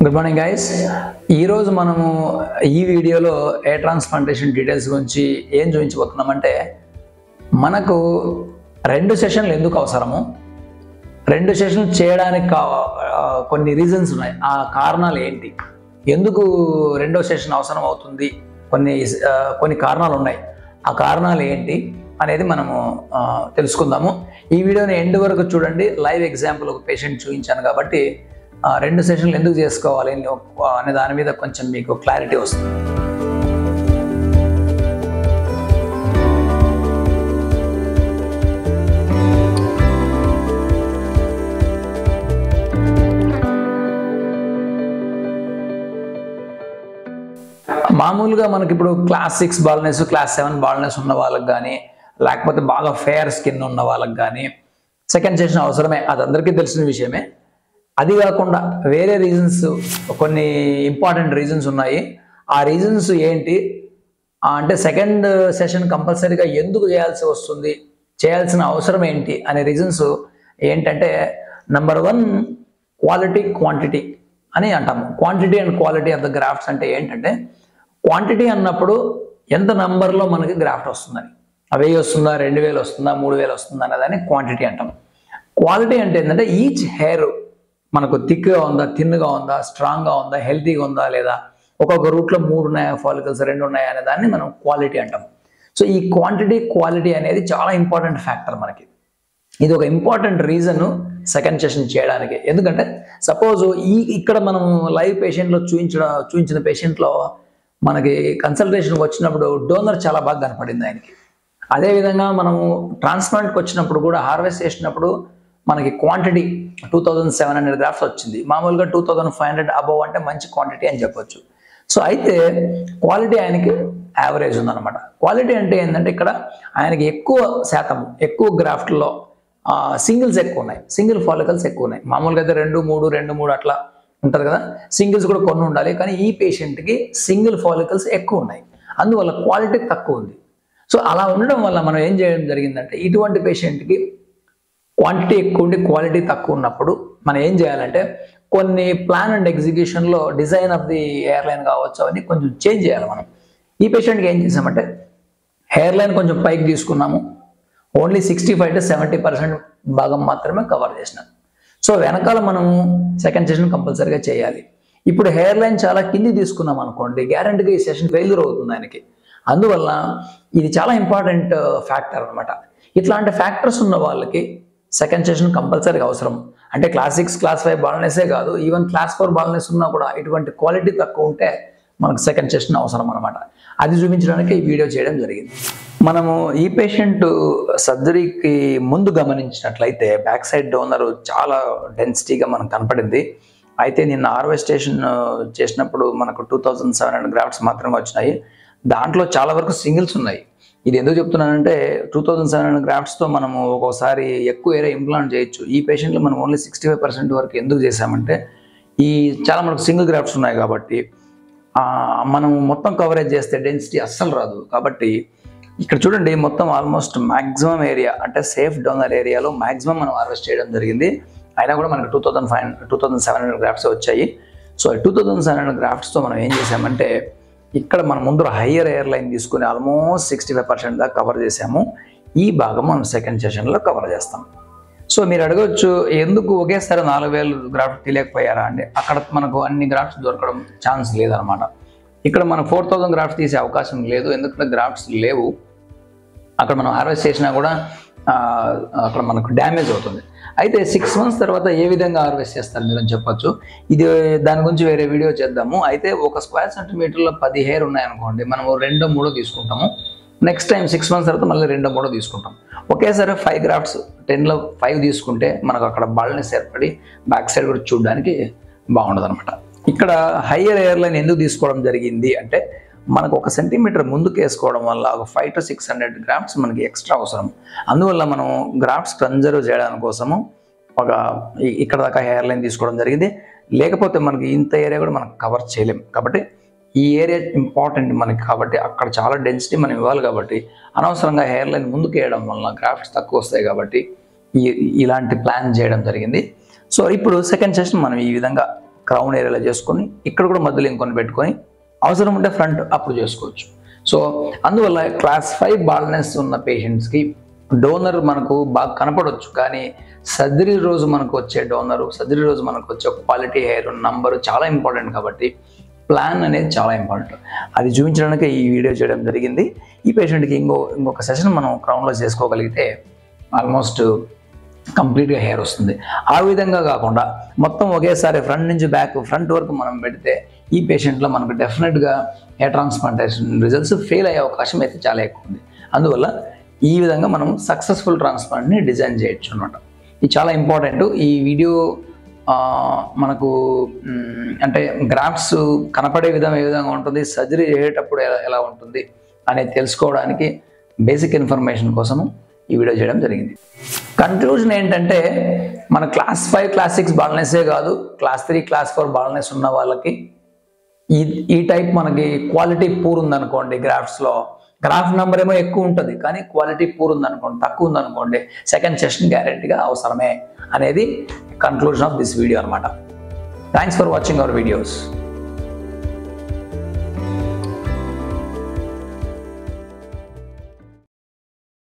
Good morning guys. ఈరోజు మనము ఈ వీడియోలో ఎయిర్ ట్రాన్స్ప్లాంటేషన్ డీటెయిల్స్ గురించి ఏం చూపించబోతున్నామంటే, మనకు 2 సెషన్లు ఎందుకు అవసరము, 2 సెషన్లు చేయడానికి కొన్ని రీజన్స్ ఉన్నాయి. ఆ కారణాలు ఏంటి, ఎందుకు 2వ సెషన్ అవసరం అవుతుంది, కొన్ని కారణాలు ఉన్నాయి. ఆ కారణాలు ఏంటి అనేది మనము తెలుసుకుందాము. ఈ వీడియోని ఎండ్ వరకు చూడండి. లైవ్ ఎగ్జాంపుల్ ఒక పేషెంట్ చూపించాను కాబట్టి 2 సెషన్లు ఎందుకు చేసుకోవాలి అనే దాని మీద కొంచెం మీకు క్లారిటీ వస్తుంది. మామూలుగా మనకి ఇప్పుడు క్లాస్ 6 బాల్నెస్, క్లాస్ 7 బాల్నెస్ ఉన్న వాళ్ళకి కానీ, లేకపోతే బాగా ఫెయిర్ స్కిన్ ఉన్న వాళ్ళకి కానీ సెకండ్ సెషన్ అవసరమే. అది అందరికీ తెలిసిన విషయమే. అది కాకుండా వేరే రీజన్స్, కొన్ని ఇంపార్టెంట్ రీజన్స్ ఉన్నాయి. ఆ రీజన్స్ ఏంటి అంటే, సెకండ్ సెషన్ కంపల్సరీగా ఎందుకు చేయాల్సి వస్తుంది, చేయాల్సిన అవసరం ఏంటి అనే రీజన్స్ ఏంటంటే, నెంబర్ 1 క్వాలిటీ, క్వాంటిటీ అని అంటాము. Quantity and quality of the grafts అంటే ఏంటంటే, క్వాంటిటీ అన్నప్పుడు ఎంత నంబర్లో మనకి గ్రాఫ్ట్ వస్తుందని, 1000 వస్తుందా, 2000 వస్తుందా, 3000 వస్తుందా అనేదాన్ని క్వాంటిటీ అంటాం. క్వాలిటీ అంటే ఏంటంటే, ఈచ్ హెయిర్ మనకు థిక్గా ఉందా, థిన్గా ఉందా, స్ట్రాంగ్గా ఉందా, హెల్తీగా ఉందా, లేదా ఒక్కొక్క రూట్లో 3 ఉన్నాయా, ఫాలికల్స్ 2 ఉన్నాయా అనే దాన్ని మనం క్వాలిటీ అంటాం. సో ఈ క్వాంటిటీ, క్వాలిటీ అనేది చాలా ఇంపార్టెంట్ ఫ్యాక్టర్ మనకి. ఇది ఒక ఇంపార్టెంట్ రీజన్ సెకండ్ సెషన్ చేయడానికి. ఎందుకంటే సపోజ్ ఇక్కడ మనం లైవ్ పేషెంట్లో చూపించిన పేషెంట్లో మనకి కన్సల్టేషన్కి వచ్చినప్పుడు డోనర్ చాలా బాగా కనపడింది ఆయనకి. అదేవిధంగా మనము ట్రాన్స్ప్లాంట్కి వచ్చినప్పుడు కూడా, హార్వెస్ట్ చేసినప్పుడు మనకి క్వాంటిటీ 2700 గ్రాఫ్ట్స్ వచ్చింది. మామూలుగా 2500 అబోవ్ అంటే మంచి క్వాంటిటీ అని చెప్పొచ్చు. సో అయితే క్వాలిటీ ఆయనకి యావరేజ్ ఉందన్నమాట. క్వాలిటీ అంటే ఏంటంటే, ఇక్కడ ఆయనకి ఎక్కువ శాతం, ఎక్కువ గ్రాఫ్ట్లో సింగిల్స్ ఎక్కువ ఉన్నాయి, సింగిల్ ఫాలికల్స్ ఎక్కువ ఉన్నాయి. మామూలుగా అయితే 2, 3 అట్లా ఉంటుంది కదా, సింగిల్స్ కూడా కొన్ని ఉండాలి. కానీ ఈ పేషెంట్కి సింగిల్ ఫాలికల్స్ ఎక్కువ ఉన్నాయి, అందువల్ల క్వాలిటీ తక్కువ ఉంది. సో అలా ఉండడం వల్ల మనం ఏం చేయడం జరిగిందంటే, ఇటువంటి పేషెంట్కి క్వాంటిటీ ఎక్కువ ఉండి క్వాలిటీ తక్కువ ఉన్నప్పుడు మనం ఏం చేయాలంటే, కొన్ని ప్లాన్ అండ్ ఎగ్జిక్యూషన్లో design of the hair line కావచ్చు, అవన్నీ కొంచెం చేంజ్ చేయాలి మనం. ఈ పేషెంట్కి ఏం చేసామంటే, హెయిర్ లైన్ కొంచెం పైకి తీసుకున్నాము. ఓన్లీ 65 to 70% భాగం మాత్రమే కవర్ చేసినాం. సో వెనకాల మనము సెకండ్ సెషన్ కంపల్సరీగా చేయాలి. ఇప్పుడు హెయిర్ లైన్ చాలా కింది తీసుకున్నాం అనుకోండి, గ్యారంటీగా ఈ సెషన్ ఫెయిల్యూర్ అవుతుంది ఆయనకి. అందువల్ల ఇది చాలా ఇంపార్టెంట్ ఫ్యాక్టర్ అనమాట. ఇట్లాంటి ఫ్యాక్టర్స్ ఉన్న వాళ్ళకి సెకండ్ సెషన్ కంపల్సరీగా అవసరం. అంటే క్లాస్ 6, క్లాస్ 5 బాల్నెస్సే కాదు, ఈవెన్ క్లాస్ 4 బాల్నెస్ ఉన్నా కూడా ఇటువంటి క్వాలిటీ తక్కువ ఉంటే మనకు సెకండ్ సెషన్ అవసరం అనమాట. అది చూపించడానికి ఈ వీడియో చేయడం జరిగింది. మనము ఈ పేషెంట్ సర్జరీకి ముందు గమనించినట్లయితే బ్యాక్ సైడ్ డోనర్ చాలా డెన్సిటీగా మనకు కనపడింది. అయితే నిన్న హార్వెస్టేషన్ చేసినప్పుడు మనకు 2700 గ్రాఫ్ట్స్ మాత్రమే వచ్చినాయి. దాంట్లో చాలా వరకు సింగిల్స్ ఉన్నాయి. ఇది ఎందుకు చెప్తున్నానంటే, 2700 గ్రాఫ్ట్స్తో మనము ఒక్కోసారి ఎక్కువ ఏరియా ఇంప్లాంట్ చేయొచ్చు. ఈ పేషెంట్లో మనం ఓన్లీ 65% వరకు ఎందుకు చేసామంటే, చాలా మనకు సింగిల్ గ్రాఫ్ట్స్ ఉన్నాయి కాబట్టి మనం మొత్తం కవరేజ్ చేస్తే డెన్సిటీ అస్సలు రాదు. కాబట్టి ఇక్కడ చూడండి, మొత్తం ఆల్మోస్ట్ మ్యాక్సిమం ఏరియా, అంటే సేఫ్ డోనర్ ఏరియాలో మ్యాక్సిమం మనం హార్వెస్ట్ చేయడం జరిగింది. అయినా కూడా మనకు 2700 గ్రాఫ్ట్స్ వచ్చాయి. సో 2700 గ్రాఫ్ట్స్తో మనం ఏం చేసామంటే, ఇక్కడ మనం ముందు హయ్యర్ ఎయిర్ లైన్ తీసుకుని ఆల్మోస్ట్ 65% దాకా కవర్ చేసాము. ఈ భాగం మనం సెకండ్ సెషన్లో కవర్ చేస్తాం. సో మీరు అడగవచ్చు, ఎందుకు ఒకేసారి 4000 గ్రాఫ్ట్ తీయలేకపోయారా అండి? అక్కడ మనకు అన్ని గ్రాఫ్ట్స్ దొరకడం ఛాన్స్ లేదనమాట. ఇక్కడ మనం 4000 గ్రాఫ్ట్స్ తీసే అవకాశం లేదు, ఎందుకంటే గ్రాఫ్ట్స్ లేవు. అక్కడ మనం హార్వెస్ట్ చేసినా కూడా అక్కడ మనకు డ్యామేజ్ అవుతుంది. అయితే 6 months తర్వాత ఏ విధంగా హార్వెస్ట్ చేస్తారు మీరు అని చెప్పొచ్చు. దాని గురించి వేరే వీడియో చేద్దాము. అయితే ఒక స్క్వేర్ సెంటీమీటర్లో 10 హెయిర్ ఉన్నాయనుకోండి, మనము 2, 3 తీసుకుంటాము. నెక్స్ట్ టైం 6 months తర్వాత మళ్ళీ 2, 3 తీసుకుంటాం. ఒకేసారి 5 గ్రాఫ్ట్స్ 10లో 5 తీసుకుంటే మనకు అక్కడ బాల్నెస్ ఏర్పడి బ్యాక్ సైడ్ కూడా చూడడానికి బాగుండదు అనమాట. ఇక్కడ హయ్యర్ ఎయిర్ లైన్ ఎందుకు తీసుకోవడం జరిగింది అంటే, మనకు 1 సెంటీమీటర్ ముందుకు వేసుకోవడం వల్ల ఒక 500 to 600 గ్రాఫ్ట్స్ మనకి ఎక్స్ట్రా అవసరం. అందువల్ల మనం గ్రాఫ్ట్స్ కన్జర్వ్ చేయడానికి కోసము ఇక్కడ దాకా హెయిర్ లైన్ తీసుకోవడం జరిగింది. లేకపోతే మనకి ఇంత ఏరియా కూడా మనం కవర్ చేయలేం. కాబట్టి ఈ ఏరియా ఇంపార్టెంట్ మనకి, కాబట్టి అక్కడ చాలా డెన్సిటీ మనం ఇవ్వాలి. కాబట్టి అనవసరంగా హెయిర్ లైన్ ముందుకు వేయడం వల్ల గ్రాఫ్ట్స్ తక్కువ వస్తాయి. కాబట్టి ఇలాంటి ప్లాన్ చేయడం జరిగింది. సో ఇప్పుడు సెకండ్ సెషన్ మనం ఈ విధంగా క్రౌన్ ఏరియాలో చేసుకొని ఇక్కడ కూడా మధ్యలో ఇంకొని పెట్టుకొని అవసరం ఉంటే ఫ్రంట్ అప్పుడు చేసుకోవచ్చు. సో అందువల్ల క్లాస్ 5 బాల్నెస్ ఉన్న పేషెంట్స్కి డోనర్ మనకు బాగా కనపడవచ్చు, కానీ సర్జరీ రోజు మనకు వచ్చే డోనరు, సర్జరీ రోజు మనకు వచ్చే క్వాలిటీ హెయిర్ నంబరు చాలా ఇంపార్టెంట్. కాబట్టి ప్లాన్ అనేది చాలా ఇంపార్టెంట్. అది చూపించడానికి ఈ వీడియో చేయడం జరిగింది. ఈ పేషెంట్కి ఇంకొక సెషన్ మనం క్రౌన్లో చేసుకోగలిగితే ఆల్మోస్ట్ కంప్లీట్గా హెయిర్ వస్తుంది. ఆ విధంగా కాకుండా మొత్తం ఒకేసారి ఫ్రంట్ నుంచి బ్యాక్ ఫ్రంట్ వరకు మనం పెడితే ఈ పేషెంట్లో మనకు డెఫినెట్గా హెయిర్ ట్రాన్స్ప్లాంటేషన్ రిజల్ట్స్ ఫెయిల్ అయ్యే అవకాశం అయితే చాలా ఎక్కువ ఉంది. అందువల్ల ఈ విధంగా మనం సక్సెస్ఫుల్ ట్రాన్స్ప్లాంట్ని డిజైన్ చేయొచ్చు అనమాట. ఇది చాలా ఇంపార్టెంట్. ఈ వీడియో మనకు అంటే గ్రాఫ్ట్స్ కనపడే విధంగా ఏ విధంగా ఉంటుంది, సర్జరీ చేసేటప్పుడు ఎలా ఉంటుంది అనేది తెలుసుకోవడానికి బేసిక్ ఇన్ఫర్మేషన్ కోసము ఈ వీడియో చేయడం జరిగింది. కన్క్లూజన్ ఏంటంటే మన క్లాస్ 5 క్లాస్ 6 బాల్నెస్సే కాదు, క్లాస్ 3 క్లాస్ 4 బాల్నెస్ ఉన్న వాళ్ళకి ఈ టైప్ మనకి క్వాలిటీ పూర్ ఉందనుకోండి, గ్రాఫ్ట్స్లో గ్రాఫ్ నెంబర్ ఏమో ఎక్కువ ఉంటుంది కానీ క్వాలిటీ పూర్ ఉందనుకోండి, తక్కువ ఉందనుకోండి, సెకండ్ సెషన్ గ్యారెంటీగా అవసరమే అనేది కన్క్లూజన్ ఆఫ్ దిస్ వీడియో అనమాట. Thanks for watching our videos.